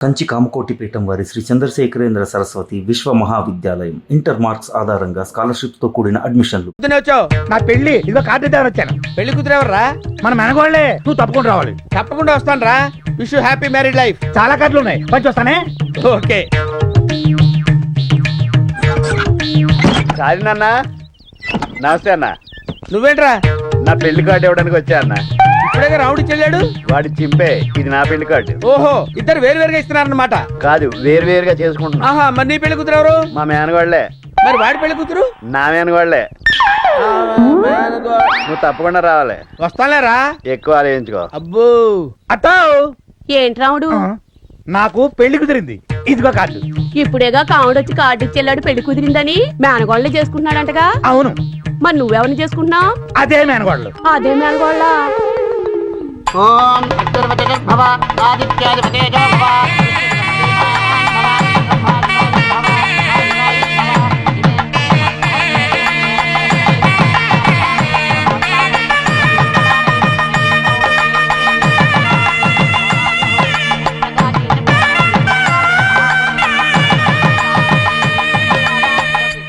కంచి కామకోటి పీఠం వారి శ్రీ చంద్రశేఖరేంద్ర సరస్వతి విశ్వ మహావిద్యాలయం ఇంటర్ మార్క్స్ ఆధారంగా స్కాలర్షిప్ తో కూడిన అడ్మిషన్లు. నా పెళ్లి ఇదిగో కార్డు దగ్గర వచ్చాను. పెళ్లి కూతురెవర్రా? మన మెనగోళ్లే. నువ్వు తప్పకుండా రావాలి. తప్పకుండా వస్తాను రా. Wish you happy married life. చాలా కార్డులు ఉన్నాయి, పంచి వస్తానే. ఓకే. సారీ నాన్న. నమస్తే అన్న. నువ్వేంట్రా? నా పెళ్లి కార్డు ఇవ్వడానికి వచ్చా అన్న. ఇప్పుడే రావుడి చెల్లాడు. వాడి చింపే, ఇది నా పెళ్లి కార్డు. ఓహో, ఇద్దరు వేరు వేరుగా ఇస్తున్నారన్నమాట. కాదు, వేరు వేరుగా చేసుకుంటున్నా. ఆహా, మరి నీ పెళ్లి కూతురు ఎవరు? మా మేనగోళ్లే. మరి వాడి పెళ్లి కూతురు? నా మేనగోళ్లే. నువ్వు తప్పకుండా రావాలి. వస్తాలేరా. ఎక్కువ ఆలోచించుకో. అబ్బో. అత్తో. ఏంటి రాముడు? నాకు పెళ్లి కుదిరింది, ఇదిగో కార్డు. ఇప్పుడేగా కాముడు వచ్చి కార్డు ఇచ్చేళ్ళాడు పెళ్లి కుదిరిందని. మేనగోళ్ళని చేసుకుంటున్నాడంటగా. అవును. మరి నువ్వెవరిని చేసుకుంటున్నావు? అదే మేనగోళ్ళు. అదే మేనగోళ్ళ.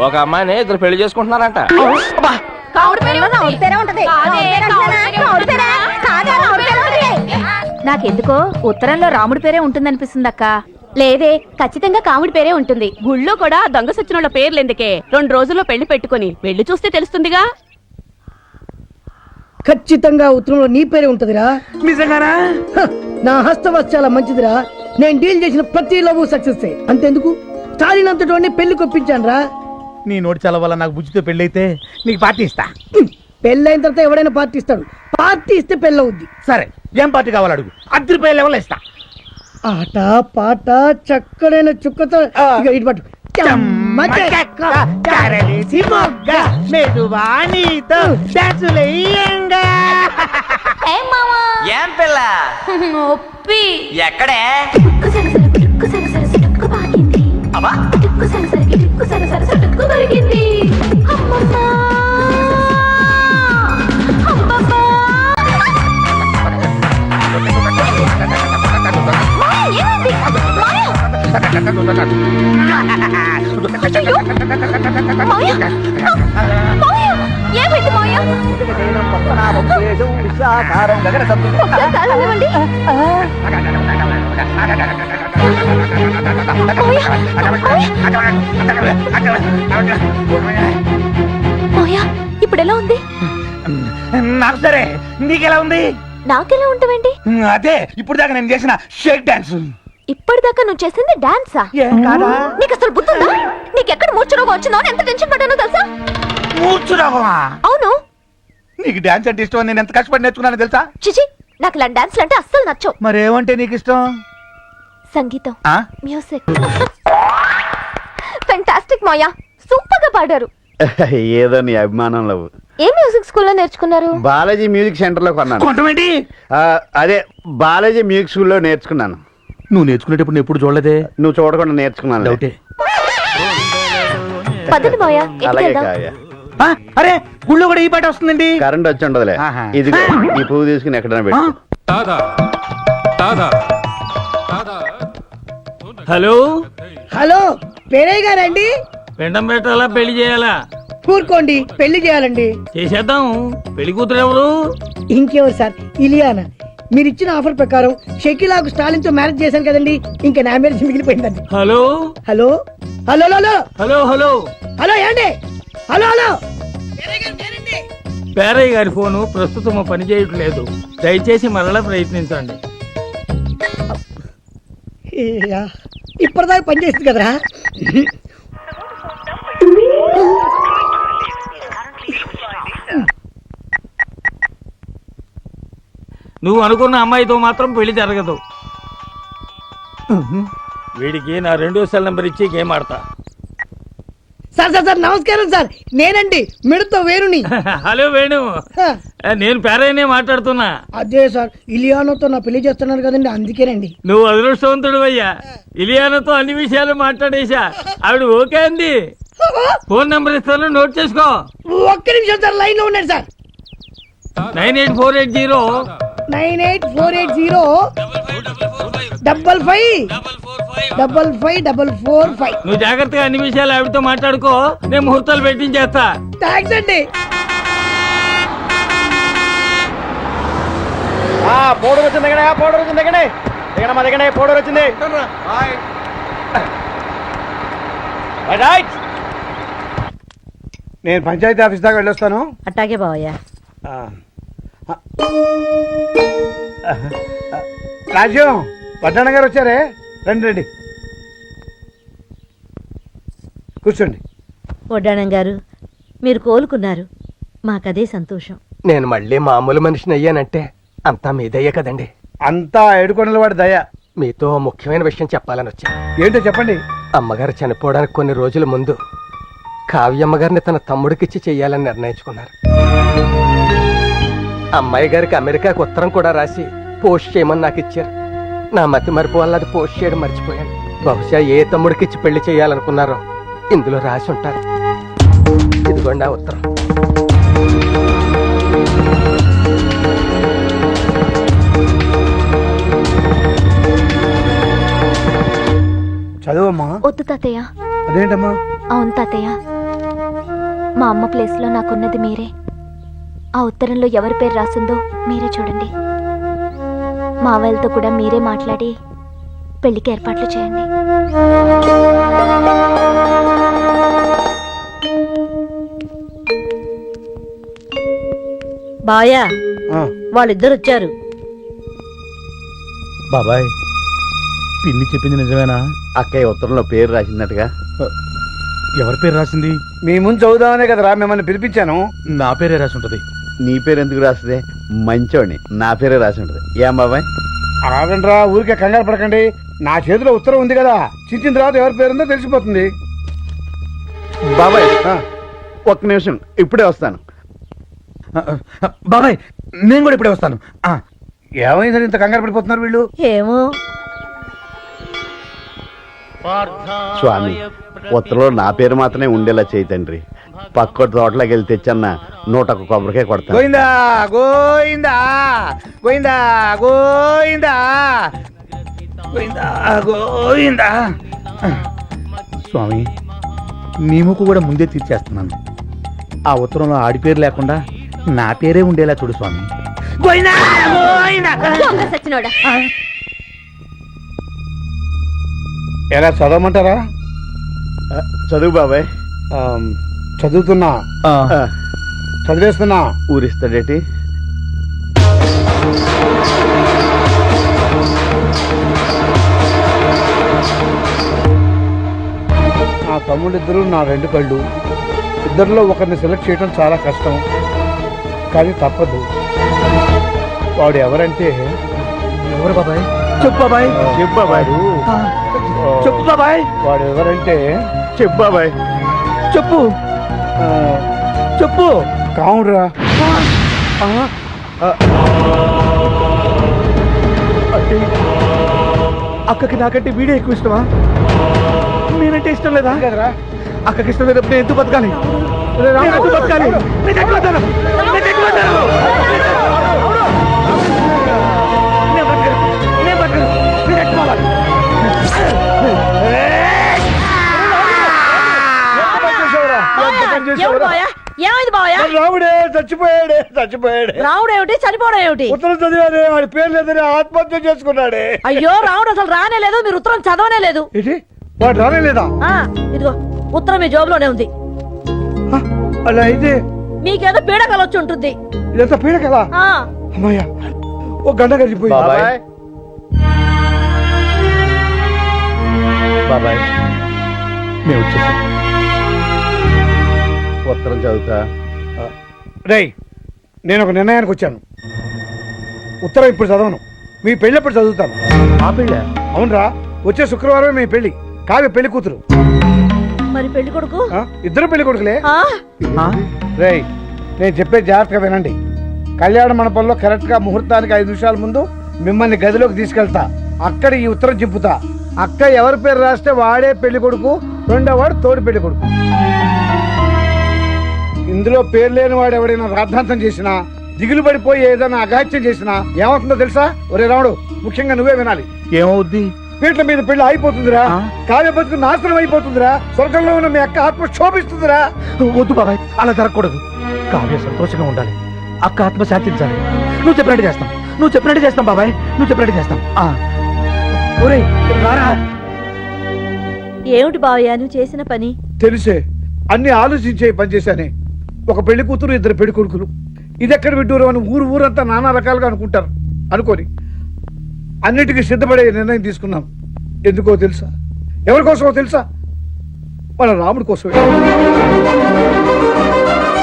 ఒక అమ్మాయిని ఇద్దరు పెళ్లి చేసుకుంటున్నారంట. నాకెందుకో ఉత్తరంలో రాముడి పేరే ఉంటుందనిపిస్తుంది అక్క. లేదే, ఖచ్చితంగా కాముడి పేరే ఉంటుంది. గుళ్ళో కూడా దొంగ సచ్చినోళ్ళ పేర్లు ఎందుకే? 2 రోజుల్లో పెళ్లి పెట్టుకుని వెళ్ళి చూస్తే తెలుస్తుందిగా. ఖచ్చితంగా ఉత్తరంలో నీ పేరే ఉంటదిరా. నిజంగానా? నా హస్తవస్ చాలా మంచిదిరా. నేను డీల్ చేసిన ప్రతి లవ్ సక్సెస్. అంతెందుకు, చాలినంతటి పెళ్లి కొప్పించాను రా. నీ నోటి చాలా వల్ల నాకు బుజ్జితో పెళ్ళైతే నీకు పార్టీ ఇస్తా. పెళ్ళైన తర్వాత ఎవడైనా పార్టీ ఇస్తాడు. పార్టీ ఇస్తే పెళ్ళవుద్ది. సరే, ఏం పార్టీ కావాలి అడుగు. 10 రూపాయల లెవెల్ ఇస్తా. ఆట పాట చక్కడైన చుక్కతో ఇక ఇటు పట్టు. ఏం పిల్ల ఎక్కడే అబ్బా ఇప్పుడు ఎలా ఉంది? నాకు సరే, నీకెలా ఉంది? నాకెలా ఉంటావేంటి? అదే ఇప్పుడు దాకా నేను చేసిన షేక్ డాన్స్. ఇప్పటిదాకా నువ్వు చేసింది డాన్సా? నీకు అసలు బుద్ధుందా? నీకెక్కడ మూర్ఛరోగం వచ్చిందో అని ఎంత టెన్షన్ పడ్డానో తెలుసా? మూర్ఛరోగమా? అవును. నీకు డాన్స్ అంటే ఇష్టం, నేను ఎంత కష్టపడి నేర్చుకున్నాను తెలుసా? చిచి, నాకు ఇలా డాన్స్లు అంటే అస్సలు నచ్చవు. మరేమంటే నీకు ఇష్టం? సంగీతం, మ్యూజిక్. ఫెంటాస్టిక్ మాయా, సూపర్ గా పాడారు. ఏదో నీ అభిమానంలో. ఏ మ్యూజిక్ స్కూల్లో నేర్చుకున్నారు? బాలాజీ మ్యూజిక్ సెంటర్ లో కొన్నాను. అదే బాలాజీ మ్యూజిక్ స్కూల్లో నేర్చుకున్నాను. నువ్వు నేర్చుకునేటప్పుడు నేను ఎప్పుడు చూడలేదే. నువ్వు చూడకుండా నేర్చుకున్నాను. డౌటే. పద్ధతి మాయా. అలాగే కావ్య. అరే, గుళ్ళో కూడా ఈ పాట వస్తుందండి. కరెంట్ వచ్చి ఉండదులే. ఇదిగో ఈ పువ్వు తీసుకుని ఎక్కడైనా పెట్టు. హలో హలో, పేరయ్య గారండి? పెండం పెట్టాలా పెళ్లి చేయాలా? కూరుకోండి, పెళ్లి చేయాలండి. చేసేద్దాం. పెళ్లి కూతురు ఎవరు? ఇంకెవరు సార్, ఇలియానా. మీరు ఇచ్చిన ఆఫర్ ప్రకారం షకీలాకు స్టాలిన్ తో మ్యారేజ్ చేశాను కదండి, ఇంకా నా మ్యారేజ్ మిగిలిపోయిందండి. Hello hello hello hello hello hello hello ఏండి? Hello hello. పేరయ్య గారి ఫోను ప్రస్తుతం పనిచేయట్లేదు. దయచేసి మరలా ప్రయత్నించండి. ఇప్పటిదాకా పనిచేస్తుంది కదరా. నువ్వు అనుకున్న అమ్మాయితో మాత్రం పెళ్లి జరగదు. వీడికి నా 2వ సెల్ నెంబర్ ఇచ్చి గేమ్ ఆడతా. సార్ సార్ సార్ నమస్కారం సార్, నేనండి మిడతో వేణుని. హలో వేణు, నేను పేరయ్యనే మాట్లాడుతున్నా. అదే సార్, ఇలియానాతో నా పెళ్లి చేస్తున్నారు కదండి, అందుకేనండి. నువ్వు అదృష్టవంతుడు అయ్యా. ఇలియానాతో అన్ని విషయాలు మాట్లాడేశా. ఆవిడ ఓకే అంది. ఫోన్ నెంబర్ ఇస్తాను, నోట్ చేసుకో. ఒక్క నిమిషం సార్, లైన్ లో ఉన్నాడు సార్. 98480 98480 $55,55,445. నువ్వు జాగ్రత్తగా అన్ని విషయాలు ఆవిడతో మాట్లాడుకో, నేను ముహూర్తాలు పెట్టించేస్తా. థ్యాంక్స్ అండి. పౌడర్ వచ్చింది పౌడర్ వచ్చింది దిగడమ్మా దిగండి పౌడర్ వచ్చింది. నేను పంచాయతీ ఆఫీస్ దాకా వెళ్ళొస్తాను. అట్టాగే బావయ్యా. రాజ్యం పట్టణ గారు వచ్చారే, రండి రండి కూర్చోండి. వడ్డాణం గారు, మీరు కోలుకున్నారు, మాకదే సంతోషం. నేను మళ్ళీ మామూలు మనిషిని అయ్యానంటే అంతా మీ దయ్య కదండి. అంతా ఏడుకొండల వాడి దయ. మీతో ముఖ్యమైన విషయం చెప్పాలని వచ్చా. ఏంటో చెప్పండి. అమ్మగారు చనిపోవడానికి కొన్ని రోజుల ముందు కావ్యమ్మగారిని తన తమ్ముడికిచ్చి చెయ్యాలని నిర్ణయించుకున్నారు. అమ్మాయి గారికి అమెరికాకు ఉత్తరం కూడా రాసి పోస్ట్ చేయమని నాకు ఇచ్చారు. నా మతి మరపు వల్ల అది పోస్ట్ చేయడం మర్చిపోయాను. బహుశా ఏ తమ్ముడికిచ్చి పెళ్లి చేయాలనుకున్నారో ఇందులో రాసి ఉంటారు. ఇదిగోండి ఆ ఉత్తరం. చదువమ్మా. వద్దు తాతయ్య. అదేంటమ్మా? అవును తాతయ్య, మా అమ్మ ప్లేస్ లో నాకున్నది మీరే. ఆ ఉత్తరంలో ఎవరి పేరు రాసిందో మీరే చూడండి. మావయ్యలతో కూడా మీరే మాట్లాడి పెళ్లికి ఏర్పాట్లు చేయండి. బాయా, ఆ, వాళ్ళిద్దరు వచ్చారు. బాబాయ్, పిన్ని చెప్పింది నిజమేనా? అక్కయ్య ఉత్తరంలో పేరు రాసిందట్టుగా. ఎవరి పేరు రాసింది? మీ ముందు చదువుదామనే కదరా మిమ్మల్ని పిలిపించాను. నా పేరే రాసి ఉంటది. నీ పేరు ఎందుకు రాస్తుంది? మంచోని నా పేరే రాసి ఉంటది. ఏం బాబాయ్? ఆగండి రా, ఊరికే కంగారు పడకండి. నా చేతిలో ఉత్తరం ఉంది కదా, చించిన తర్వాత ఎవరి పేరుందో తెలిసిపోతుంది. బాబాయ్ ఒక్క నిమిషం, ఇప్పుడే వస్తాను. బాబాయ్, నేను కూడా ఇప్పుడే వస్తాను. ఏమైందని ఇంత కంగారు పడిపోతున్నారు వీళ్ళు? ఏమో. స్వామి, ఉత్తరంలో నా పేరు మాత్రమే ఉండేలా చేయి తండ్రి. పక్క తోటలోకి వెళ్ళి తెచ్చన్న 101 కొబ్బరికాయ కొడతాను. గోయిందా గోయిందా గోయిందా గోయిందా గోయిందా గోయిందా. స్వామి, నీ ముక్కు కూడా ముందే తీర్చేస్తున్నాను. ఆ ఉత్తరంలో ఆడి పేరు లేకుండా నా పేరే ఉండేలా చూడు స్వామి. గోయిందా గోయిందా. దొంగ సచ్చినోడా. ఎలా చదవమంటారా? చదువు బాబాయ్. చదువుతున్నా, చదివేస్తున్నా. ఊరిస్తాడేటి? నా తమ్ముడిద్దరు నా 2 కళ్ళు. ఇద్దరిలో ఒకరిని సెలెక్ట్ చేయడం చాలా కష్టం, కానీ తప్పదు. వాడు ఎవరంటే? ఎవరు బాబాయ్? చెప్పు బాబాయ్. చెప్పు బాబాయ్. చెప్పు బాబాయ్. వాడు ఎవరంటే? చెప్పు బాబాయ్. చెప్పు చెప్పు. కావురా. అక్కకి నాకంటే వీడియో ఎక్కువ ఇష్టమా? నేనంటే ఇష్టం లేదా? కదరా, అక్కకి ఇష్టం లేనప్పుడు నేను ఎందుకు బతకాలి? నేను ఎందుకు బతకాలి? నేను ఎక్కడ బతకాను? నేను ఎక్కడ బతకాను? నేను బతకను. నేను బతకను. నేను ఎక్కడ పోవాలి? ఏమైంది బావయ్యా? రావుడే చచ్చిపోయాడే. రావుడు ఏమిటి, చనిపోవడం ఏమిటి? ఉత్తరం చదివాడే, వాడి పేరు లేదని ఆత్మహత్య చేసుకున్నాడే. అయ్యో, రావుడు అసలు రానే లేదు, మీరు ఉత్తరం చదవనే లేదు. ఏంటి, వాడు రానేలేదా? ఇదిగో ఉత్తరం మీ జోబులోనే ఉంది. అలా అయితే మీకేదో పీడకలు వచ్చి ఉంటుంది. ఇదంతా పీడ కదా. అమ్మయ్యా, ఓ గంట గడిచిపోయి. బాబాయ్, బాబాయ్, మేము వచ్చేసాం. ఉత్తరం చదువుతా. రేయ్, నేను ఒక నిర్ణయానికి వచ్చాను. ఉత్తరం ఇప్పుడు చదవను, మీ పెళ్ళప్పుడు చదువుతాను. ఆ పెళ్ళ? అవునరా, వచ్చే శుక్రవారం మీ పెళ్లి. కావ్య పెళ్లి కూతురు. మరి పెళ్లి కొడుకు? ఇద్దరు పెళ్లి కొడుకులే. రేయ్, నేను చెప్పే జాగ్రత్తగా వినండి. కళ్యాణ మండపంలో కరెక్ట్ గా ముహూర్తానికి 5 నిమిషాల ముందు మిమ్మల్ని గదిలోకి తీసుకెళ్తా. అక్కడ ఈ ఉత్తరం చింపుతా. అక్క ఎవరి పేరు రాస్తే వాడే పెళ్లి కొడుకు, రెండో వాడు తోడు పెళ్లి కొడుకు. ఇందులో పేరు లేని వాడు ఎవడైనా రాద్ధాంతం చేసినా దిగులు పడిపోయి ఏదైనా అగాత్యం చేసినా ఏమవుతుందో తెలుసా? ఒరే రాముడు, ముఖ్యంగా నువ్వే వినాలి. ఏమవుద్ది? పీట్ల మీద పెళ్లి అయిపోతుందిరా, కావ్య బతుకు నాశనం అయిపోతుందిరా, స్వర్గంలో ఉన్న మీ అక్క ఆత్మ శోభిస్తుందిరా. వద్దు బాబాయ్, అలా జరగకూడదు. కావ్య సంతోషంగా ఉండాలి, అక్క ఆత్మ శాంతించాలి. నువ్వు చెప్పినట్టు చేస్తాం, నువ్వు చెప్పినట్టు చేస్తాం బాబాయ్, నువ్వు చెప్పినట్టు చేస్తాం. ఒరేయ్ రారా. ఏమిటి బావయ్య నువ్వు చేసిన పని? తెలిసే అన్ని ఆలోచించే పని చేశానే. ఒక పెళ్లి కూతురు, ఇద్దరు పెళ్లి కొడుకులు, ఇదెక్కడ విడ్డూరు అని ఊరంతా నానా రకాలుగా అనుకుంటారు. అనుకోని అన్నిటికీ సిద్ధపడే నిర్ణయం తీసుకున్నాం. ఎందుకో తెలుసా? ఎవరి కోసమో తెలుసా? మన రాముడి కోసమే.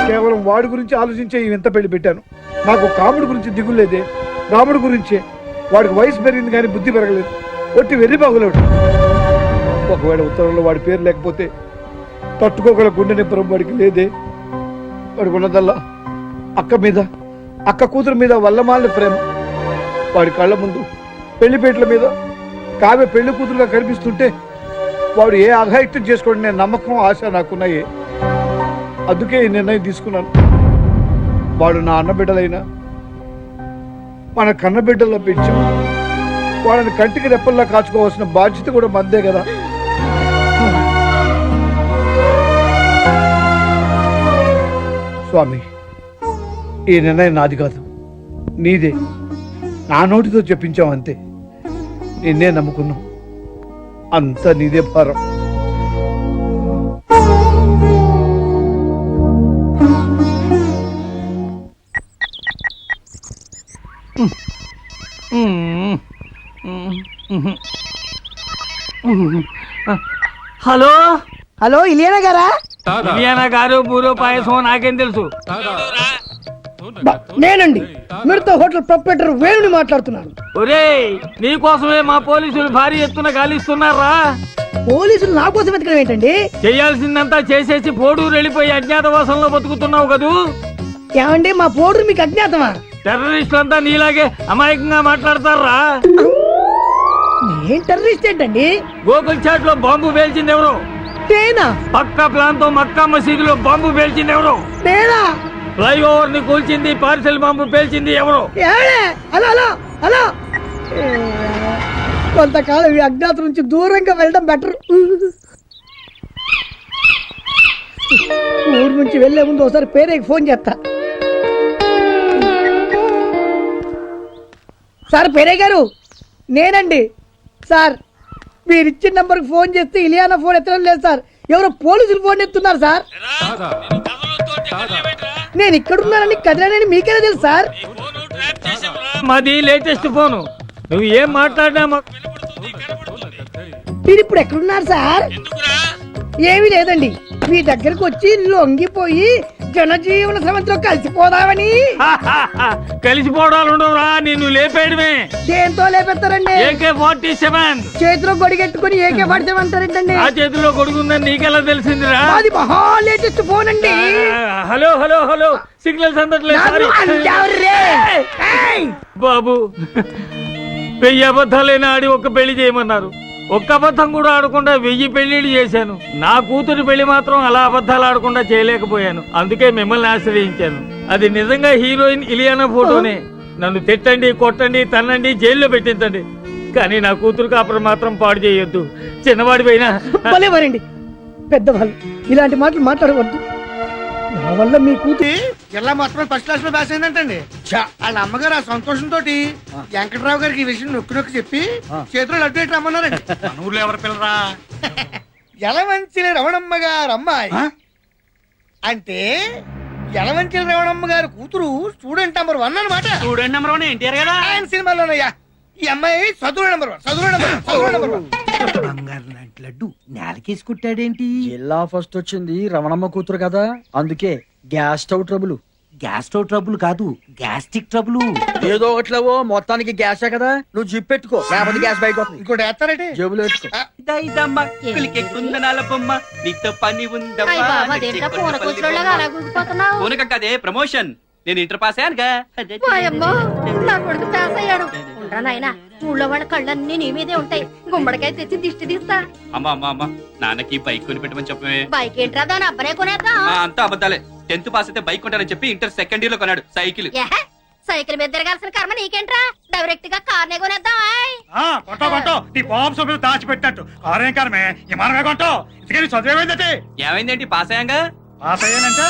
కేవలం వాడి గురించి ఆలోచించే ఈ వింత పెళ్లి పెట్టాను. నాకు కాముడి గురించి దిగులేదే, రాముడి గురించే. వాడికి వయసు పెరిగింది కానీ బుద్ధి పెరగలేదు, ఒట్టి వెర్రి బాగులేడు. ఒకవేళ ఉత్తరంలో వాడి పేరు లేకపోతే తట్టుకోగల గుండె నింపరం వాడికి లేదే. వాడికి ఉన్నదల్లా అక్క మీద, అక్క కూతురు మీద వల్లమాలిన ప్రేమ. వాడి కళ్ళ ముందు పెళ్లిపేటల మీద కావ్య పెళ్లి కూతురుగా కనిపిస్తుంటే వాడు ఏ అఘాయిత్యం చేసుకోండి నేను నమ్మకం, ఆశ నాకున్నాయే. అందుకే ఈ నిర్ణయం తీసుకున్నాను. వాడు నా అన్నబిడ్డలైనా మన కన్నబిడ్డల్లో పెంచి వాళ్ళని కంటికి రెప్పల్లా కాచుకోవాల్సిన బాధ్యత కూడా మందే కదా. స్వామి, ఈ నిర్ణయం నాది కాదు, నీదే. నా నోటితో చెప్పించావు అంతే. నిన్నే నమ్ముకున్నావు, అంతా నీదే భారం. హలో హలో, ఇలియానా గారా? ఇలియానా గారు బూరో పాయసం నాకేం తెలుసు. నేనండి, మిడత హోటల్ ప్రొపరేటర్ వేణుని మాట్లాడుతున్నాను. ఒరేయ్, నీకోసమే మా పోలీసులు భారీ ఎత్తున గాలిస్తున్నారా. పోలీసులు నా కోసం వెతకడం ఏంటండి? చేయాల్సిందంతా చేసేసి పోడూరు వెళ్ళిపోయి అజ్ఞాతవాసంలో బతుకుతున్నావు కదూ. ఏమండి, మా పోడు మీకు అజ్ఞాతమా? టెర్రరిస్టులంతా నీలాగే అమాయకంగా మాట్లాడతారా. ఏం టెర్రరిస్ట్ ఏంటండి? గోకుల్ చాట్ లో బాంబు పేల్చింది ఎవరు? నేనా? పక్కా ప్లాన్ తో మక్కా మసీదులో బాంబు పేల్చింది ఎవరు? నేనా? ఫ్లైఓవర్ ని కూల్చింది, పార్సెల్ బాంబు పేల్చింది ఎవరు? హలో హలో హలో, కొంతకాలం ఈ అజ్ఞాతం నుంచి దూరంగా వెళ్ళడం బెటర్. ఊరు నుంచి వెళ్లే ముందు ఒకసారి పేరేకి ఫోన్ చేస్తా. సార్ పేరే గారు, నేనండి సార్. మీరు ఇచ్చిన నంబర్కి ఫోన్ చేస్తే ఇలియానా ఫోన్ ఎత్తడం లేదు సార్, ఎవరో పోలీసులు ఫోన్ ఎత్తున్నారు సార్. నేను ఇక్కడున్నానని కదిలేనని మీకేనా తెలుసు సార్? మాది లేటెస్ట్ ఫోను, నువ్వు ఏం మాట్లాడినా మాకు మీరు ఇప్పుడు ఎక్కడున్నారు సార్? ఏమీ లేదండి, మీ దగ్గరకు వచ్చి లొంగిపోయి జనజీవన సమంతో కలిసిపోదామని. కలిసిపోవడాలు ఉండవురా, నిన్ను లేపేయడమే. దేంతో లేపెత్తారండి? AK-47 చేతిలో గొడిగెట్టుకుని AK-47 అంటారేంటండి? ఆ చేతిలో కొడుకుందని నీకెలా తెలిసిందిరా? అది మహా లేటెస్ట్ ఫోన్ అండి. హలో హలో హలో, సిగ్నల్స్ అందట్లేదు. నన్ను అంటావుర్రే. ఏయ్! బాబు, 1000 అబద్ధాలైనా ఆడి ఒక్క పెళ్లి చేయమన్నారు. ఒక్క అబద్ధం కూడా ఆడకుండా 1000 పెళ్లిళ్ళు చేశాను. నా కూతురి పెళ్లి మాత్రం అలా అబద్ధాలు ఆడకుండా చేయలేకపోయాను. అందుకే మిమ్మల్ని ఆశ్రయించాను. అది నిజంగా హీరోయిన్ ఇలియానా ఫోటోనే. నన్ను తిట్టండి, కొట్టండి, తన్నండి, జైల్లో పెట్టించండి, కానీ నా కూతురు కాపురం మాత్రం పాడు చేయొద్దు. చిన్నవాడి పైన భలేవారండి పెద్దవాళ్ళు, ఇలాంటి మాటలు మాట్లాడవద్దు. నా వల్ల మీ కూతురు జిల్లా మొత్తం ఫస్ట్ క్లాస్ లో పాస్ అయిందంటండి. వాళ్ళ అమ్మగారు ఆ సంతోషంతో వెంకటరావు గారికి ఈ విషయం నొక్కి నొక్కి చెప్పి చేతులు అడ్డు పెట్టి రమ్మన్నారండి. మన ఊర్లో ఎవరు పిల్లరా? యలవంచిలి రమణమ్మ గారు అమ్మాయి. అంటే యలవంచిలి రమణమ్మ గారు కూతురు స్టూడెంట్ నెంబర్ 1 అన్నమాట. స్టూడెంట్ నెంబర్ 1 ఎన్టీఆర్ కదా. ఆయన సినిమాలోనయ్యా. ఈ అమ్మాయి చదువు నెంబర్ 1, చదువు నెంబర్ 1. బంగారు లాంటి లడ్డు నేలకేసి కుట్టాడేంటి? జిల్లా ఫస్ట్ వచ్చింది రమణమ్మ కూతురు కదా, అందుకే gas stove trouble. Gas stove trouble కాదు, గ్యాస్ట్రిక్ ట్రబుల్. ఏదో ఒకట్లేవో మొత్తానికి గ్యాసే కదా, నువ్వు జిప్ పెట్టుకో, లేకపోతే గ్యాస్ బయట వస్తుంది. ఇంకోటి వేస్తారంటే జేబులో పెట్టుకో. నీతో పని ఉందమ్మా. ప్రమోషన్. నేను ఇంటర్ పాస్ అయ్యానుగా. నా కొడుకు పాస్ అయ్యాడు. ఉండరా నాయనా, ఊళ్ళో వాళ్ళ కళ్ళన్నీ నీ మీదే ఉంటాయి. గుమ్మడికాయ తెచ్చి దిష్టి తీస్తా. అమ్మా అమ్మా అమ్మా, నాన్నకి బైక్ కొని పెట్టమని చెప్పమే. బైక్ ఏంట్రా, దాని అబ్బనే కొనేద్దా? అంతా అబద్ధాలే. 10th పాస్ అయితే బైక్ కొంటానని చెప్పి ఇంటర్ సెకండ్ ఇయర్ లో కొన్నాడు సైకిల్. సైకిల్ మీద తిరగాల్సిన కర్మ నీకేంట్రా డైరెక్ట్ గా కార్నే కొనేద్దామా నీ బాంబు సభ్యులు దాచిపెట్టినట్టు కారేం కారమే విమానమే కొంటావు ఇంతకీ చదివేందంటే ఏమైందేంటి పాస్ అయ్యాంగా? పాస్ అయ్యానంటే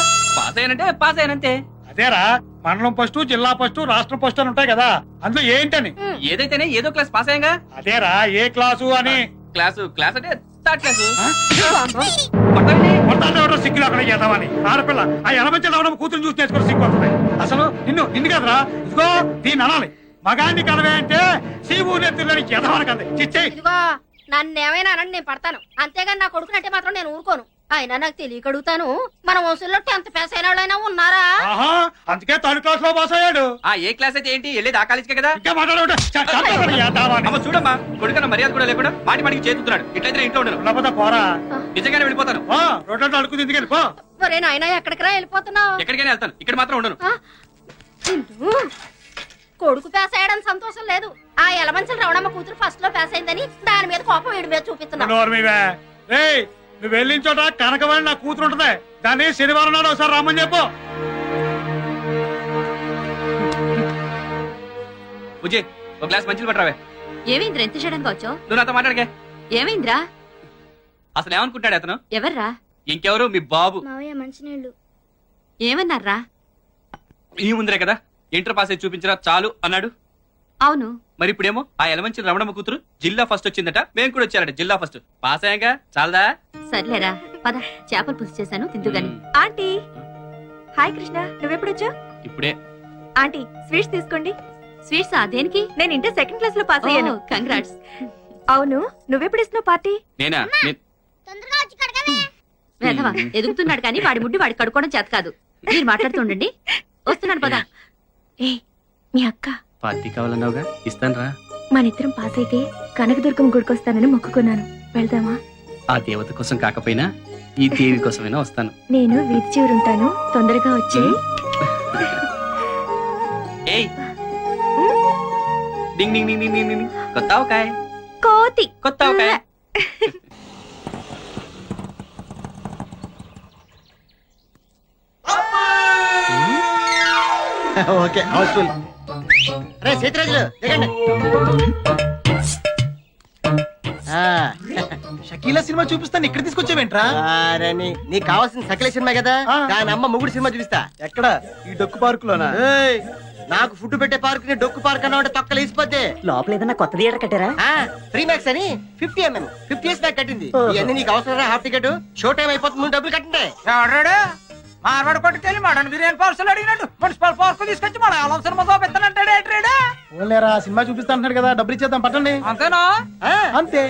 పాస్ అయ్యానంతే. అదేరా మండలం ఫస్ట్, జిల్లా ఫస్ట్, రాష్ట్రం ఫస్ట్ అని ఉంటాయి కదా, అందులో ఏంటని? ఏదైతేనే ఏదో క్లాస్ పాస్ అయ్యాంగా. అదేరా ఏ క్లాసు అని. క్లాస్ అంటే థర్డ్ క్లాసు. సిగ్గులు అక్కడ చేద్దామని ఆడపిల్ల ఆ ఎలమంచి లవడం కూతురు చూసి నేర్చుకుని సిగ్గు వస్తుంది. అసలు నిన్ను కదరా, ఇదిగో దీన్ని అనాలి. మగాన్ని కదవే అంటే సీబు నెత్తులని చేద్దామని కదా చిచ్చేయి. ఇదిగో నన్నేమైనా అనండి నేను పడతాను, అంతేగాని నా కొడుకునంటే మాత్రం నేను ఊరుకోను. అయినా నాకు తెలియక అడుగుతాను, మన వంశంలో 10th పాస్ అయిన వాళ్ళైనా ఉన్నారా? ఆహా, అందుకే థర్డ్ క్లాస్ లో పాస్ అయ్యాడు. ఏ క్లాస్ అయితే ఏంటి, వెళ్ళేది ఆ కాలేజీకే కదా. ఇంకా మాట్లాడే చూడమ్మా, కొడుకన్న మర్యాద కూడా లేకుండా మాటికి చేతున్నాడు. ఇట్లయితే ఇంట్లో ఉండను. పోరా, నిజంగానే వెళ్ళిపోతాను. రోడ్లలో అడుగుతుంది ఎందుకు వెళ్ళిపో. ఒరే నాయనా ఎక్కడికి రా వెళ్ళిపోతున్నావు? ఎక్కడికైనా వెళ్తాను, ఇక్కడ మాత్రం ఉండను. కొడుకు పాస్ అయ్యాడని సంతోషం లేదు, ఆ ఎలమంచల రవణమ్మ కూతురు ఫస్ట్ లో పాస్ అయిందని దాని మీద కోపం వీడి మీద చూపిస్తున్నావు. నువ్వు వెళ్ళిన చోట కనకవాణి నా కూతురు ఉంటది, దాన్ని శనివారం నాడు ఒకసారి రమ్మని చెప్పు. బుజ్జి, ఒక గ్లాస్ మంచిలు పట్టరావే. ఏమైందిరా ఎంత చేయడానికి వచ్చావు? నువ్వు నాతో మాట్లాడకే. ఏమైందిరా? అసలు ఏమనుకుంటాడు అతను? ఎవర్రా? ఇంకెవరు, మీ బాబు. మంచినీళ్ళు ఏమన్నారా? ఈ ముందరే కదా ఇంటర్ పాస్ అయి చూపించరా చాలు అన్నాడు. అవును, మరి ఇప్పుడేమో ఆ ఎలమంచి రమణమ్మ కూతురు జిల్లా ఫస్ట్ వచ్చిందట, మేము కూడా వచ్చారట జిల్లా ఫస్ట్. పాస్ అయ్యాక చాలదా? సర్లేరా పద, చేపలు పులుసు చేశాను తిందు గాని. ఆంటీ హాయ్ కృష్ణ, నువ్వెప్పుడొచ్చా? ఇప్పుడే. ఆంటీ స్వీట్స్ తీసుకోండి. స్వీట్స్ దేనికి? నేను ఇంటర్ 2nd క్లాస్ లో పాస్ అయ్యాను. కంగ్రాట్స్. అవును, నువ్వెప్పుడు ఇస్తున్నావు పార్టీ? నేనా? వేధవా ఎదుగుతున్నాడు కానీ వాడి ముడ్డి వాడి కడుక్కోవడం చేత కాదు. మీరు మాట్లాడుతుండండి, వస్తున్నాను పద. ఏ మీ అక్క పార్టీ కావాలన్నావుగా, ఇస్తాను రా. మనిద్దరం పాస్ అయితే కనకదుర్గం గుడికొస్తానని మొక్కుకున్నాను, వెళ్దామా? ఆ దేవత కోసం కాకపోయినా ఈ దేవి కోసమైనా వస్తాను. నేను వీధి చివరుంటాను, తొందరగా వచ్చి. ఏయ్ డింగ్ డింగ్ డింగ్ డింగ్ డింగ్. కొత్త ఆవకాయ. కొత్త ఆవకాయ. Okay Housefull. రే సీతరాజులు దిగండి. షకీలా సినిమా చూపిస్తాను, ఇక్కడ తీసుకొచ్చావేంట్రా? నీకు కావాల్సిన సకల సినిమా కదా, దాని అమ్మ ముగుడు సినిమా చూపిస్తా. ఎక్కడ? ఈ డొక్కు పార్క్ లోనా? నాకు ఫుడ్ పెట్టే పార్క్ ని డొక్కు పార్క్ అన్నా అంటే తొక్కలు వేసిపోతే. లోపల ఏదన్నా కొత్త థియేటర్ కట్టారా? ఫ్రీ మ్యాక్స్ అని 50 years బ్యాక్ కట్టింది. ఇవన్నీ నీకు అవసరం? హాఫ్ టికెట్ షో టైం అయిపోతుంది, నువ్వు డబ్బులు కట్టండి. మార్వాడు కొట్టుకెళ్ళి మటన్ బిర్యానీ పార్సల్ అడిగినట్టు మున్సిపల్ పార్క్ తీసుకొచ్చి మన అవసరం చూపిస్తానంటాడే. ఓన్లేరా సినిమా చూపిస్తా అంటున్నాడు కదా, డబ్బులు ఇచ్చేద్దాం పట్టండి. అంతేనా? అంతే.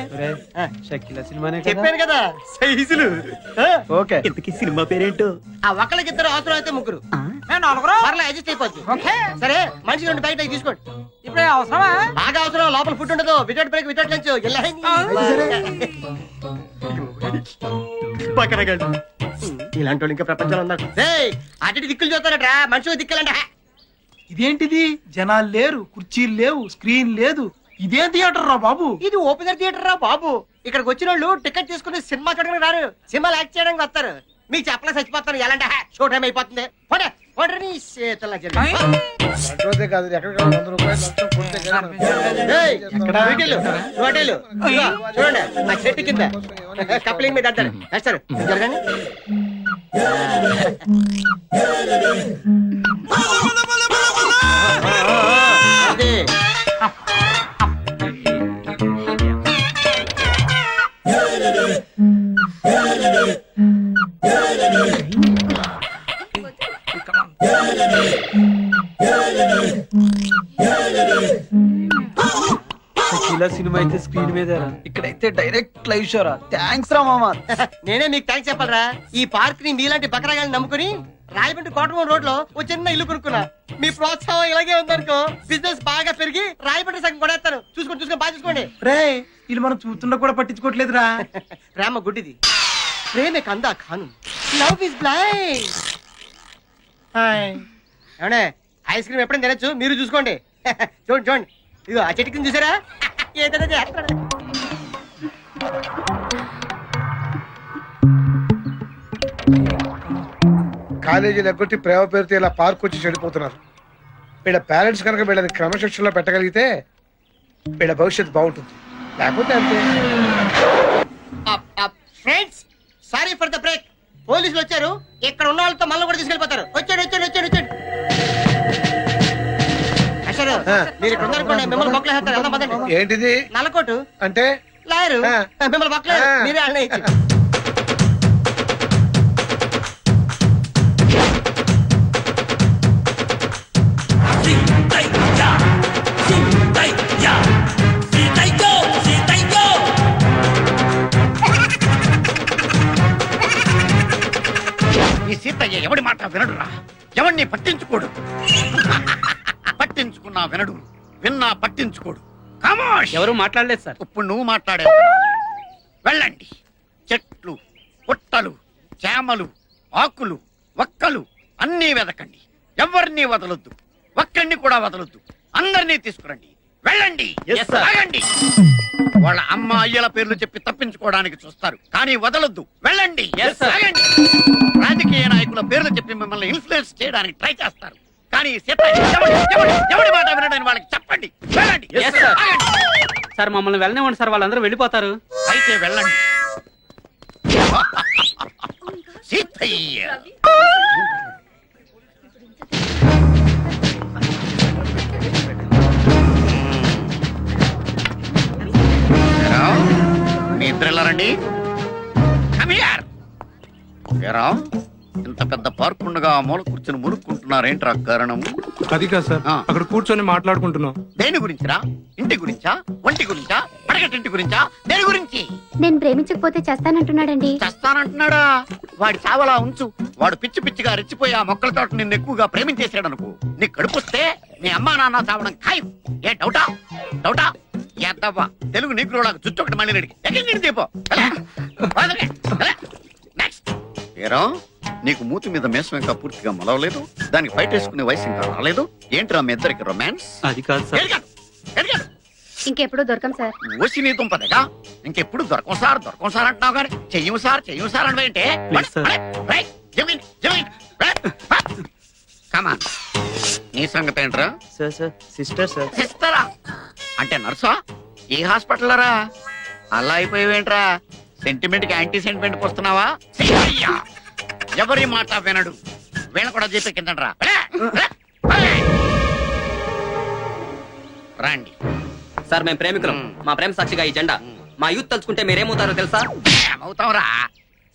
షకీలా సినిమానే చెప్పాను కదా, సైజులు. ఓకే, ఇంతకీ సినిమా పేరేంటో? ఆ ఒక్కళ్ళకిద్దరు అవసరం అయితే ముగ్గురు, నలుగురు పర్లే అడ్జస్ట్ అయిపోద్ది. సరే మనిషి 2 బయట తీసుకోండి. ఇప్పుడు అవసరమా? బాగా అవసరం, లోపల ఫుడ్ ఉండదు. Without break without lunch. ఇలాంటి వాళ్ళు ఇంకా ప్రపంచంలో ఉన్నారు. అటు దిక్కులు చూస్తారట్రా, మనుషులు దిక్కులంట. ఇదేంటిది? జనాలు లేరు, కుర్చీలు లేవు, స్క్రీన్ లేదు, ఇదేం థియేటర్ రా బాబు? ఇది ఓపెనర్ థియేటర్ రా బాబు. ఇక్కడికి వచ్చిన వాళ్ళు టికెట్ తీసుకుని సినిమా చూడడానికి రారు, సినిమాలు యాక్ట్ చేయడానికి వస్తారు. మీకు చెప్పలే చచ్చిపోతాను, ఎలాంటి షో టైం అయిపోతుంది. కాదు ఎక్కడ 100 రూపాయలు చూడండి ఆ చెట్టు కింద కప్లింగ్ మీద అంటారు. వేస్తారు జరగండి. అదే షకీలా సినిమా అయితే స్క్రీన్ మీద, ఇక్కడైతే డైరెక్ట్ లైవ్ షోరా. థ్యాంక్స్ రా మామా. నేనే మీకు థ్యాంక్స్ చెప్పాలరా. ఈ పార్క్ ని మీలాంటి బకరాగాన్ని నమ్ముకుని రాయబండి కోటమూరు రోడ్ లో ఓ చిన్న ఇల్లు కొనుక్కున్నా. మీ ప్రోత్సాహం ఇలాగే ఉందనుకో, బిజినెస్ బాగా పెరిగి రాయబండి సగం కొడేస్తాను. చూసుకోండి బాగా చూసుకోండి. రే ఇది మనం చూస్తుండ కూడా పట్టించుకోవట్లేదురా. ప్రేమ గుడ్డిది, ప్రేమే కందా ఖాను, లవ్ ఇస్ బ్లైండ్. ఏమండే ఐస్ క్రీమ్ ఎప్పుడైనా తినచ్చు, మీరు చూసుకోండి. చూడండి ఇదిగో ఆ చెట్టు కింద చూసారా, ఏదైనా చేస్తాడు. కాలేజీలు ఎగ్గొట్టి ప్రేమ పేరుతో ఇలా పార్క్ వచ్చి చెడిపోతున్నారు. వీళ్ళ పేరెంట్స్ కనుక వీళ్ళని క్రమశిక్షణలో పెట్టగలిగితే వీళ్ళ భవిష్యత్తు బాగుంటుంది, లేకపోతే అంతే. Friends, sorry for the break. పోలీసులు వచ్చారు, ఇక్కడ ఉన్న వాళ్ళతో మళ్ళీ కూడా తీసుకెళ్ళిపోతారు. వచ్చాడు. అసలు మీరు ఇక్కడ ఉన్నారనుకోండి, మిమ్మల్ని బొక్కలేస్తారు. వెళ్దాం పదండి. ఏంటిది నల్లకోటు అంటే? లాయరు మిమ్మల్ని బొక్కలేదు, మీరే అన్న. ఈ సీతయ్య ఎవడి మాట వినడురా, ఎవడిని పట్టించుకోడు. పట్టించుకున్నా వినడు, విన్నా పట్టించుకోడు. ఖమోష్. ఎవరు మాట్లాడలేదు సార్. ఇప్పుడు నువ్వు మాట్లాడావు. వెళ్ళండి. చెట్లు, పుట్టలు, చేమలు, ఆకులు, ఒక్కలు అన్నీ వెదకండి. ఎవరిని వదలొద్దు, ఒక్కడిని కూడా వదలొద్దు. అందరినీ తీసుకురండి. వెళ్ళండి. ఆగండి. వాళ్ళ అమ్మ అయ్యల పేర్లు చెప్పి తప్పించుకోవడానికి చూస్తారు, కానీ వదలొద్దు. వెళ్ళండి. ఆగండి. రాజకీయ నాయకుల పేర్లు చెప్పి మిమ్మల్ని ఇన్ఫ్లుయెన్స్ చేయడానికి ట్రై చేస్తారు, కానీ ఎవడి మాట వినడానికి వాళ్ళకి చెప్పండి. వెళ్ళండి. సార్ మమ్మల్ని వెళ్ళనివ్వండి సార్, వాళ్ళందరూ వెళ్ళిపోతారు. అయితే వెళ్ళండి. సీతయ్య మీ ఇద్దరు వెళ్ళారండి. ఇంత పెద్ద పార్క్ ఉండగా మూల కూర్చొని మురుక్కుంటున్నారేంట్రా కారణం? అది కాదు సార్, అక్కడ కూర్చొని మాట్లాడుకుంటున్నాం. దేని గురించిరా? ఇంటి గురించా, ఒంటి గురించా, పడగటింటి గురించా, దేని గురించి? నేను ప్రేమించకపోతే చేస్తానంటున్నాడండి. చేస్తానంటున్నాడా? వాడి చావలా ఉంచు. వాడు పిచ్చి పిచ్చిగా రెచ్చిపోయి ఆ మొక్కల తోట నిన్ను ఎక్కువగా ప్రేమించేసాడు అనుకో, నీ కడుపుస్తే నీ అమ్మా నాన్న చావడం ఖాయం. ఏ డౌటా? ఎద్దవ్వా తెలుగు నీకులాగా జుట్టు ఒకటి మళ్ళీ రెడీ ఎక్కడ దీపో. నెక్స్ట్ ఏరా, నీకు మూతి మీద మేసం ఇంకా పూర్తిగా మొలవలేదు, దానికి ఫైట్ వేసుకునే వయసు ఇంకా రాలేదు. ఏంట్రా మీ ఇద్దరికి రొమాన్స్? అది కాదు సార్. ఇంకెప్పుడు దొరకం సార్. ఓసి నీ దుంపదేగా, ఇంకెప్పుడు దొరకం సార్ అంటున్నావు కానీ చెయ్యం సార్ అంటే కమాన్. నీ సంగతి ఏంట్రా? సిస్టరా అంటే నర్సా? ఏ హాస్పిటల్ రా? అలా అయిపోయావేంట్రా? సెంటిమెంట్ కి యాంటీ సెంటిమెంట్ వస్తున్నావా? ఎవరి మాట వినడు, వీళ్ళ కూడా చెప్పే కింద రండి. సార్ మేము ప్రేమికులం, మా ప్రేమ సాక్షిగా ఈ జెండా. మా యూత్ తలుచుకుంటే మీరేమవుతారో తెలుసా? ఏమవుతావురా?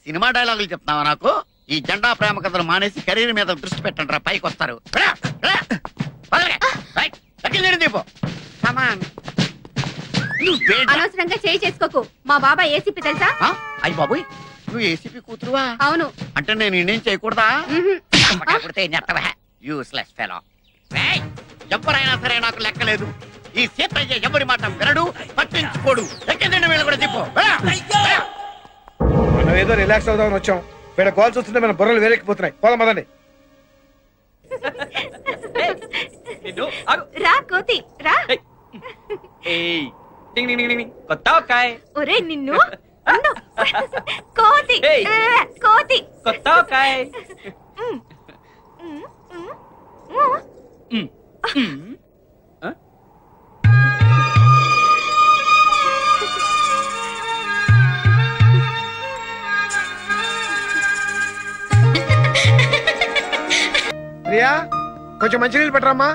సినిమా డైలాగులు చెప్తున్నావా నాకు? ఈ జెండా ప్రేమ కథలు మానేసి కెరీర్ మీద దృష్టి పెట్టండి రా, పైకి వస్తారు. అనవసరంగా చేయి చేసుకోకు. మా బాబా ఏసీపీ తెలుసా? అయ్యి బాబోయ్, నువ్వు ఏసీపీ కూతురువా? అవును. అంటే నేను ఇండియన్ చేయకూడదా? Useless fellow. ఎవరైనా సరే నాకు లెక్కలేదు. ఈ సీతయ్య ఎవరి మాట వినడు, పట్టించుకోడు. ఎక్కిందండి వీళ్ళు కూడా చెప్పు. మనం ఏదో రిలాక్స్ అవుదామని వచ్చాం, వీళ్ళ కాల్స్ వస్తుంటే మన బుర్రలు వేరెక్కిపోతున్నాయి. పోదాం పదండి. రా కోతి రా. కొత్త ఒరే నిన్ను కోతి కోతి కొత్త ప్రియా, కొంచెం మంచినీళ్ళు పెట్టరమ్మా.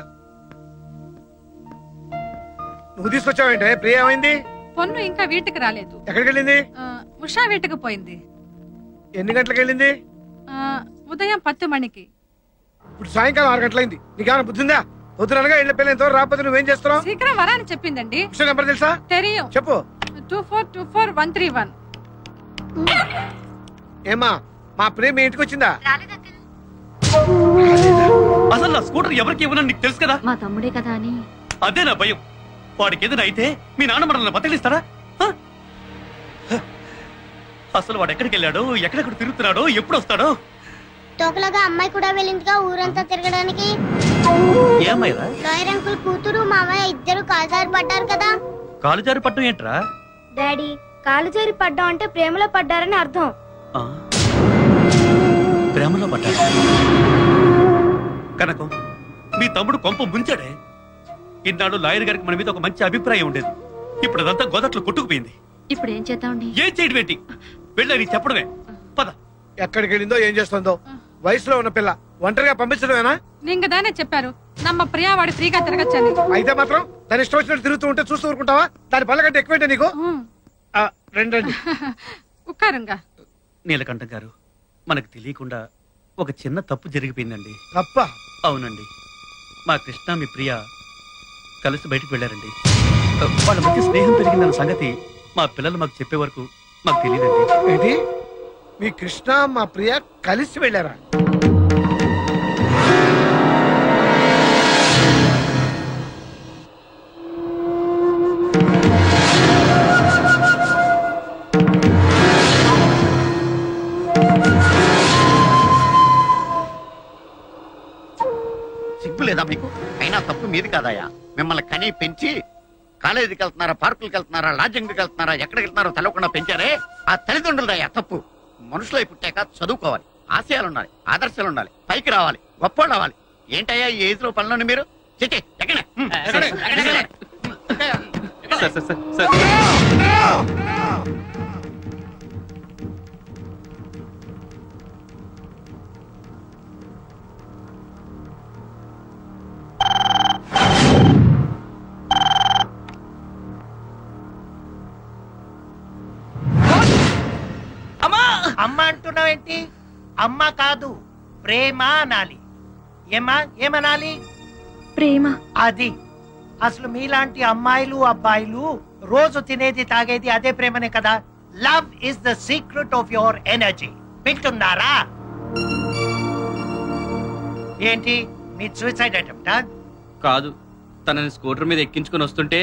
నువ్వు తీసుకొచ్చావేంటే? ప్రియా ఏమైంది? పొన్ను ఇంకా వీటికి రాలేదు. ఎక్కడికి వెళ్ళింది? ఉషా వీటికి పోయింది. ఎన్ని గంటలకు వెళ్ళింది? ఉదయం 10 మణికి. ఇప్పుడు సాయంకాలం 6 గంటలైంది. నీకేమైనా బుద్ధిందా? పొద్దునగా ఇళ్ళ పిల్లలు ఎంతో రాకపోతే నువ్వేం చేస్తున్నావు? శీఘ్రం వరాని చెప్పిందండి. ఉషా నెంబర్ తెలుసా? తెలియం. చెప్పు. 2424-131. ఏమా, మా ప్రియ మీ ఇంటికి వచ్చిందా? అసలు నా స్కూటర్ ఎవరికి ఇవ్వనని నీకు తెలుసు కదా? మా తమ్ముడే కదా అని. అదే నా భయం. వాడికి ఏదైనా అయితే మీ నాన్న మనల్ని బతిలిస్తారా? అసలు వాడు ఎక్కడికి వెళ్ళాడో, ఎక్కడెక్కడ తిరుగుతున్నాడో, ఎప్పుడు వస్తాడో? తోకలాగా అమ్మాయి కూడా వెళ్ళిందిగా ఊరంతా తిరగడానికి. ఏమైనా లాయర్ అంకుల్ కూతురు మామయ్య ఇద్దరు కాలుజారి పడ్డారు కదా. కాలుజారి పట్టం ఏంట్రా? డాడీ, కాలుజారి పడ్డం అంటే ప్రేమలో పడ్డారని అర్థం. ప్రేమలో పడ్డా? కనకం, మీ తమ్ముడు కొంప ముంచాడే. ఇన్నాడు లాయర్ గారికి మన మీద ఒక మంచి అభిప్రాయం ఉండేది. ఇప్పుడు అదంతా గోదట్లో కొట్టుకుపోయింది. ఇప్పుడు ఏం చేద్దామండి? ఏం చేయడం ఏంటి? వెళ్ళని చెప్పడమే. పద. ఎక్కడికి వెళ్ళిందో ఏం చేస్తుందో. వయసులో ఉన్న పిల్ల ఒంటరిగా పంపించడమేనా? నీకు దానే చెప్పారు నమ్మ ప్రియా వాడి ఫ్రీగా తిరగచ్చని. అయితే మాత్రం దాని ఇష్టం వచ్చినట్టు తిరుగుతూ ఉంటే చూస్తూ ఊరుకుంటావా? దాని పళ్ళ కంటే ఎక్కువేంటే నీకు? రండి. ఉక్కారంగా నీలకంఠం గారు, మనకు తెలియకుండా ఒక చిన్న తప్పు జరిగిపోయిందండి. తప్ప? అవునండి. మా కృష్ణ మీ ప్రియ కలిసి బయటకు వెళ్ళారండి. వాళ్ళ మధ్య స్నేహం పెరిగిందన్న సంగతి మా పిల్లలు మాకు చెప్పే వరకు మాకు తెలియదండి. ఏంటి? మీ కృష్ణ మా ప్రియ కలిసి వెళ్ళారా? సిగ్గు లేదా మీకు? అయినా తప్పు మీది కాదాయా? మిమ్మల్ని కని పెంచి కాలేజీకి వెళ్తున్నారా, పార్కులకు వెళ్తున్నారా, లాడ్జింగ్కి వెళ్తున్నారా, ఎక్కడికి వెళ్తున్నారో తెలవకుండా పెంచారే ఆ తల్లిదండ్రులదయ్యా తప్పు. మనుషులు పుట్టాక చదువుకోవాలి, ఆశయాలు ఉండాలి, ఆదర్శాలు ఉండాలి, పైకి రావాలి, గొప్ప అవ్వాలి. ఏంటయ్యా ఈ ఏజ్ లో పనులను మీరు? చిట్టి ఎక్కడే అమ్మ అంటున్నావేంటి? అమ్మ కాదు, ప్రేమ అనాలి. ఏమనాలి? ప్రేమ. అది అసలు మీలాంటి అమ్మాయిలు అబ్బాయిలు రోజు తినేది తాగేది అదే ప్రేమనే కదా. Love is the secret of your energy. వింటున్నారా? ఏంటి మీ సూసైడ్ అటెంప్టా? కాదు, తనని స్కూటర్ మీద ఎక్కించుకుని వస్తుంటే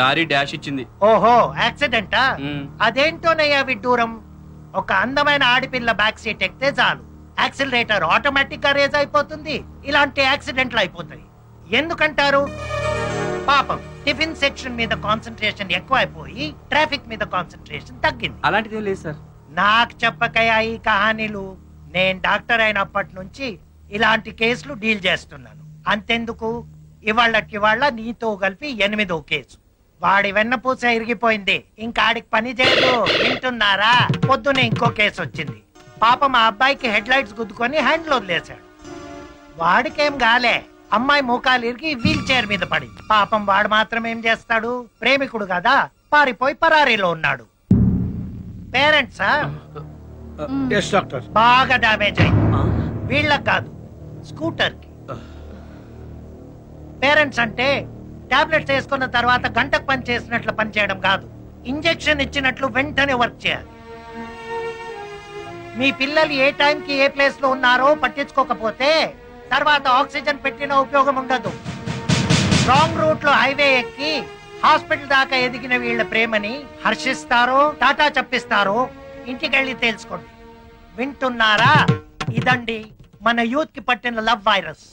లారీ డాష్ ఇచ్చింది. ఓహో, యాక్సిడెంటా? మ్. అదేంటోనయ్యా విడ్డూరం. ఒక అందమైన ఆడపిల్ల బ్యాక్ సీట్ ఎక్కితే చాలు, యాక్సిలరేటర్ ఆటోమేటిక్ గా రేజ్ అయిపోతుంది. ఇలాంటి యాక్సిడెంట్లు అయిపోతాయి. ఎందుకంటారు? పాపం టిఫిన్ సెక్షన్ మీద కాన్సన్ట్రేషన్ ఎక్కువ అయిపోయి ట్రాఫిక్ మీద కాన్సన్ట్రేషన్ తగ్గింది. అలాంటిది లేదు సార్. నాకు చెప్పకయా ఈ కహానీలు. నేను డాక్టర్ అయినప్పటి నుంచి ఇలాంటి కేసులు డీల్ చేస్తున్నాను. అంతెందుకు, ఇవాళ్ళ నీతో కలిపి 8వ కేసు. వాడి వెన్నపూస ఇరిగిపోయింది, ఇంకా ఆడికి పని చేయదు. వింటున్నారా? పొద్దునే ఇంకో కేసు వచ్చింది. పాపం మా అబ్బాయికి హెడ్ లైట్స్ గుద్దుకొని హ్యాండ్లో వదిలేశాడు. వాడికేం గాలే, అమ్మాయి మోకాలు ఇరిగి వీల్ చైర్ మీద పడింది. పాపం వాడు మాత్రం ఏం చేస్తాడు? ప్రేమికుడు కదా, పారిపోయి పరారీలో ఉన్నాడు. పేరెంట్సా? డాక్టర్. బాగా డామేజ్ అయింది. వీళ్ళకి కాదు, స్కూటర్ కి. పేరెంట్స్ అంటే టాబ్లెట్స్ వేసుకున్న తర్వాత గంటకు పని చేసినట్లు పని చేయడం కాదు, ఇంజెక్షన్ ఇచ్చినట్లు వెంటనే వర్క్ చేయాలి. మీ పిల్లలు ఏ టైంకి ఏ ప్లేస్ లో ఉన్నారో పట్టించుకోకపోతే తర్వాత ఆక్సిజన్ పెట్టిన ఉపయోగం ఉండదు. రాంగ్ రూట్ లో హైవే ఎక్కి హాస్పిటల్ దాకా ఎదిగిన వీళ్ళ ప్రేమని హర్షిస్తారో టాటా చెప్పిస్తారో ఇంటికెళ్ళి తెలుసుకోండి. వింటున్నారా? ఇదండి మన యూత్ కి పట్టిన లవ్ వైరస్.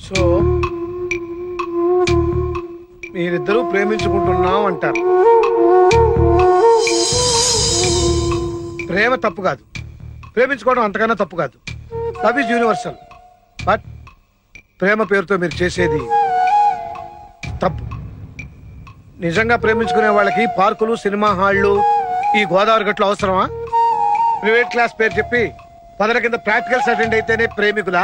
సో మీరిద్దరూ ప్రేమించుకుంటున్నాం అంటారు. ప్రేమ తప్పు కాదు, ప్రేమించుకోవడం అంతకన్నా తప్పు కాదు. Love is universal. బట్ ప్రేమ పేరుతో మీరు చేసేది తప్పు. నిజంగా ప్రేమించుకునే వాళ్ళకి పార్కులు, సినిమా హాళ్ళు, ఈ గోదావరి గట్లు అవసరమా? ప్రైవేట్ క్లాస్ పేరు చెప్పి 10 కింద ప్రాక్టికల్స్ అటెండ్ అయితేనే ప్రేమికులా?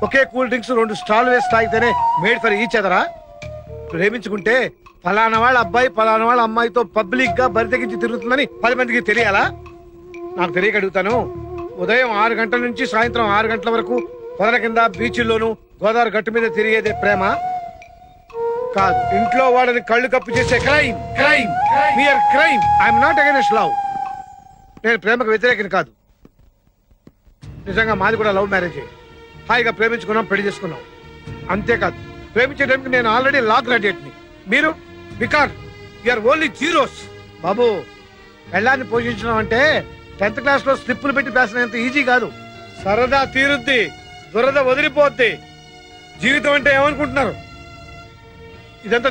ఒకే కూల్ డ్రింక్స్ 2 స్టాల్ వేసి తాగితేనే మేడ్ ఫర్ ఈచ్ అదరా? ప్రేమించుకుంటే ఫలానా వాళ్ళ అబ్బాయి ఫలానా వాళ్ళ అమ్మాయితో పబ్లిక్ గా బరి తెగించి తిరుగుతుందని 10 మందికి తెలియాలా? నాకు తెలియక అడుగుతాను. ఉదయం 6 గంటల నుంచి సాయంత్రం 6 గంటల వరకు 10 కింద బీచ్ల్లోనూ గోదావరి గట్టు మీద తిరిగేదే ప్రేమ కాదు. ఇంట్లో వాళ్ళని కళ్ళు కప్పు చేసే crime. Crime, mere crime. I'm not against love. నేను ప్రేమకు వ్యతిరేకం కాదు. నిజంగా మాది కూడా లవ్ మ్యారేజ్. హాయిగా ప్రేమించుకున్నాం, పెళ్లి చేసుకున్నాం. అంతేకాదు ప్రేమించడానికి నేను ఆల్రెడీ లా గ్రాడ్యుయేట్ ని. మీరు బికార్ యూఆర్ ఓన్లీ జీరోస్. బాబు పెళ్ళాన్ని పోషించడం అంటే 10th క్లాస్ లో స్లిప్పులు పెట్టి రాసినంత ఈజీ కాదు. సరదా తీరుద్ది, దురద వదిలిపోద్ది. జీవితం అంటే ఏమనుకుంటున్నారు? ఇదంతా